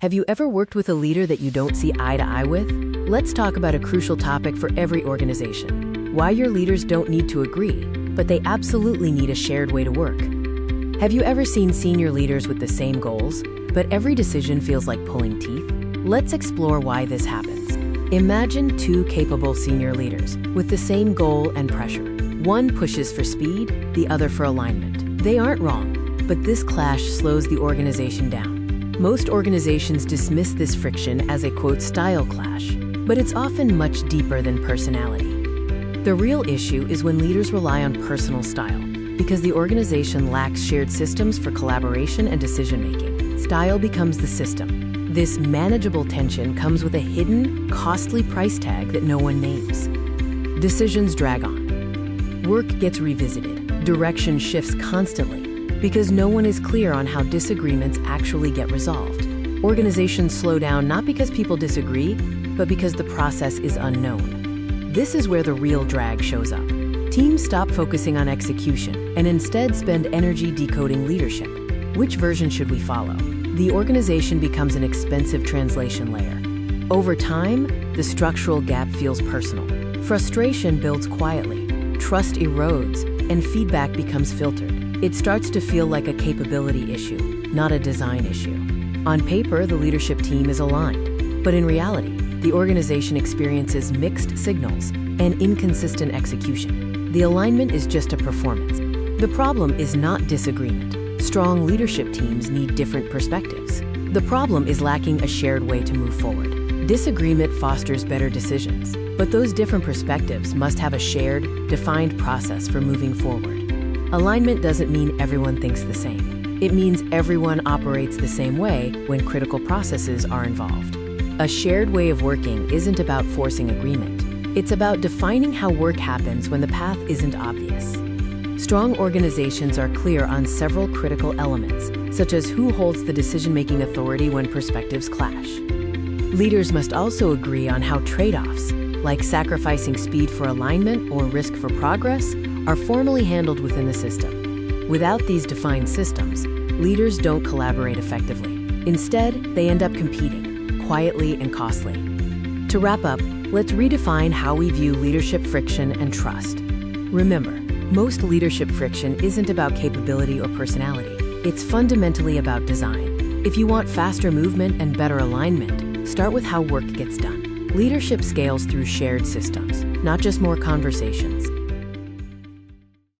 Have you ever worked with a leader that you don't see eye to eye with? Let's talk about a crucial topic for every organization: why your leaders don't need to agree, but they absolutely need a shared way to work. Have you ever seen senior leaders with the same goals, but every decision feels like pulling teeth? Let's explore why this happens. Imagine two capable senior leaders with the same goal and pressure. One pushes for speed, the other for alignment. They aren't wrong, but this clash slows the organization down. Most organizations dismiss this friction as a, quote, style clash, but it's often much deeper than personality. The real issue is when leaders rely on personal style, because the organization lacks shared systems for collaboration and decision-making. Style becomes the system. This manageable tension comes with a hidden, costly price tag that no one names. Decisions drag on. Work gets revisited. Direction shifts constantly, because no one is clear on how disagreements actually get resolved. Organizations slow down not because people disagree, but because the process is unknown. This is where the real drag shows up. Teams stop focusing on execution and instead spend energy decoding leadership. Which version should we follow? The organization becomes an expensive translation layer. Over time, the structural gap feels personal. Frustration builds quietly, trust erodes, and feedback becomes filtered. It starts to feel like a capability issue, not a design issue. On paper, the leadership team is aligned, but in reality, the organization experiences mixed signals and inconsistent execution. The alignment is just a performance. The problem is not disagreement. Strong leadership teams need different perspectives. The problem is lacking a shared way to move forward. Disagreement fosters better decisions, but those different perspectives must have a shared, defined process for moving forward. Alignment doesn't mean everyone thinks the same. It means everyone operates the same way when critical processes are involved. A shared way of working isn't about forcing agreement. It's about defining how work happens when the path isn't obvious. Strong organizations are clear on several critical elements, such as who holds the decision-making authority when perspectives clash. Leaders must also agree on how trade-offs, like sacrificing speed for alignment or risk for progress, are formally handled within the system. Without these defined systems, leaders don't collaborate effectively. Instead, they end up competing, quietly and costly. To wrap up, let's redefine how we view leadership friction and trust. Remember, most leadership friction isn't about capability or personality. It's fundamentally about design. If you want faster movement and better alignment, start with how work gets done. Leadership scales through shared systems, not just more conversations.